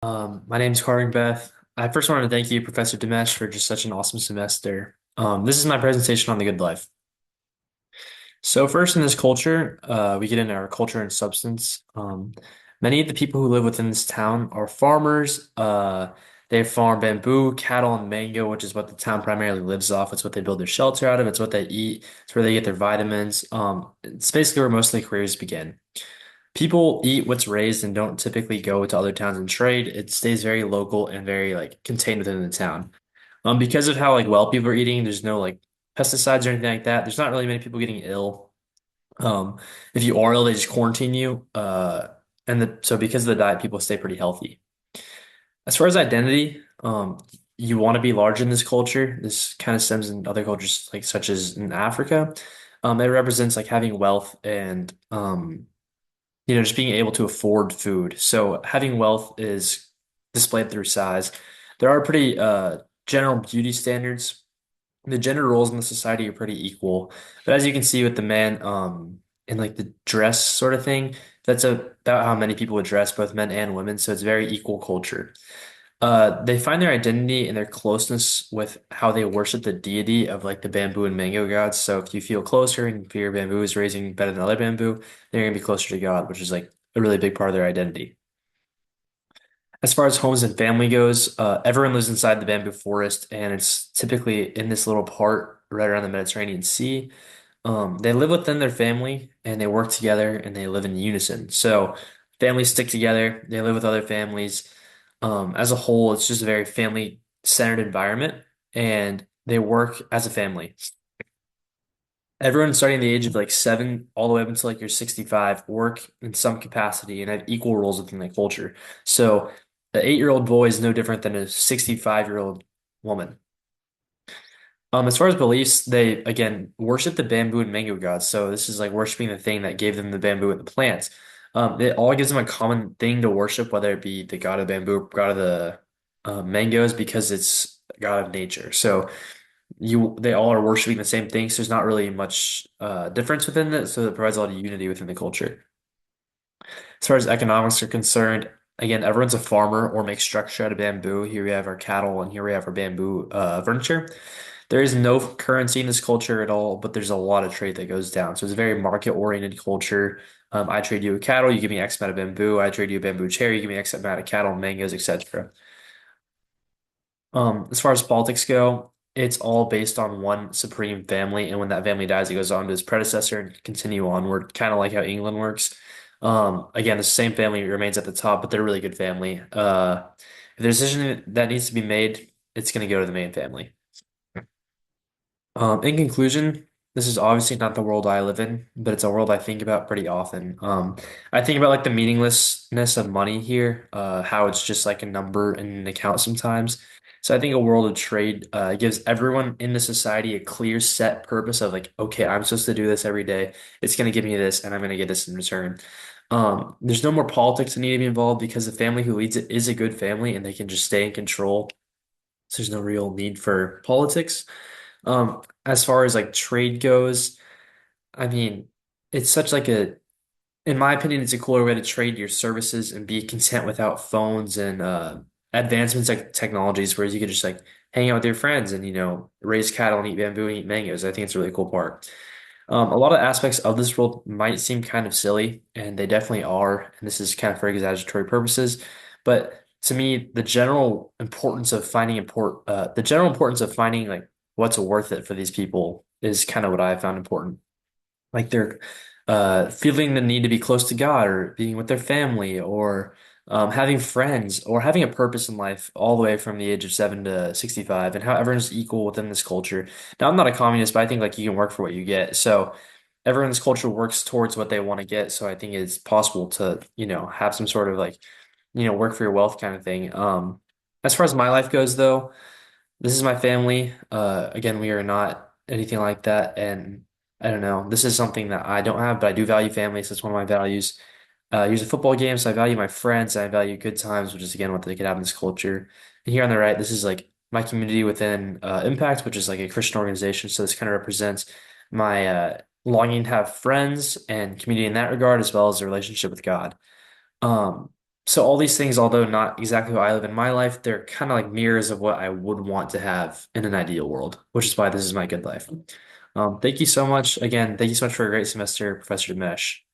My name's Carving Beth. I first want to thank you, Professor Dimesh, for just such an awesome semester. This is my presentation on the good life. So first in this culture, we get into our culture and substance. Many of the people who live within this town are farmers. They farm bamboo, cattle, and mango, which is what the town primarily lives off. It's what they build their shelter out of. It's what they eat. It's where they get their vitamins. It's basically where most of the careers begin. People eat what's raised and don't typically go to other towns and trade. It stays very local and very like contained within the town. Because of how like well people are eating, there's no like pesticides or anything like that. There's not really many people getting ill. Um, if you are ill, they just quarantine you. So because of the diet, people stay pretty healthy. As far as identity, you want to be large in this culture. This kind of stems in other cultures, like such as in Africa. It represents like having wealth and just being able to afford food. So having wealth is displayed through size. There are pretty general beauty standards. The gender roles in the society are pretty equal. But as you can see with the man in like the dress sort of thing, that's about how many people would dress, both men and women. So it's very equal culture. They find their identity and their closeness with how they worship the deity of like the bamboo and mango gods. So if you feel closer and feel your bamboo is raising better than other bamboo, then you're gonna be closer to God, which is like a really big part of their identity. As far as homes and family goes, everyone lives inside the bamboo forest, and it's typically in this little part right around the Mediterranean Sea. They live within their family and they work together and they live in unison. So families stick together, they live with other families. As a whole, it's just a very family-centered environment and they work as a family. Everyone starting at the age of like 7 all the way up until like you're 65 work in some capacity and have equal roles within the culture. So the 8-year-old boy is no different than a 65-year-old woman. As far as beliefs, they again worship the bamboo and mango gods. So this is like worshiping the thing that gave them the bamboo and the plants. It all gives them a common thing to worship, whether it be the god of bamboo, god of the mangoes, because it's god of nature. So they all are worshiping the same thing. So there's not really much difference within it. So it provides a lot of unity within the culture. As far as economics are concerned, again, everyone's a farmer or makes structure out of bamboo. Here we have our cattle, and here we have our bamboo furniture. There is no currency in this culture at all, but there's a lot of trade that goes down. So it's a very market-oriented culture. I trade you a cattle, you give me X amount of bamboo. I trade you a bamboo chair, you give me X amount of cattle, mangoes, etc. As far as politics go, it's all based on one supreme family, and when that family dies, it goes on to his predecessor and continue onward, kind of like how England works. Again, the same family remains at the top, but they're a really good family. If there's a decision that needs to be made, it's going to go to the main family. In conclusion, this is obviously not the world I live in, but it's a world I think about pretty often. I think about like the meaninglessness of money here, how it's just like a number in an account sometimes. So I think a world of trade gives everyone in the society a clear set purpose of like, okay, I'm supposed to do this every day. It's going to give me this, and I'm going to get this in return. There's no more politics that need to be involved because the family who leads it is a good family, and they can just stay in control. So there's no real need for politics. As far as like trade goes, I mean, it's such like in my opinion, it's a cooler way to trade your services and be content without phones and advancements like technologies, whereas you could just like hang out with your friends and raise cattle and eat bamboo and eat mangoes. I think it's a really cool part. A lot of aspects of this world might seem kind of silly, and they definitely are. And this is kind of for exaggeratory purposes, but to me, the general importance of finding like what's worth it for these people is kind of what I found important. Like they're feeling the need to be close to God, or being with their family, or having friends, or having a purpose in life, all the way from the age of 7 to 65, and how everyone's equal within this culture. Now, I'm not a communist, but I think like you can work for what you get. So everyone's culture works towards what they want to get. So I think it's possible to, have some sort of like, work for your wealth kind of thing. As far as my life goes, though, this is my family. Again, we are not anything like that, and I don't know. This is something that I don't have, but I do value family, so it's one of my values. Here's a football game, so I value my friends, and I value good times, which is again what they could have in this culture. And here on the right, this is like my community within Impact, which is like a Christian organization. So this kind of represents my longing to have friends and community in that regard, as well as a relationship with God. Um, So all these things, although not exactly how I live in my life, they're kind of like mirrors of what I would want to have in an ideal world, which is why this is my good life. Thank you so much. Again, thank you so much for a great semester, Professor Dimesh.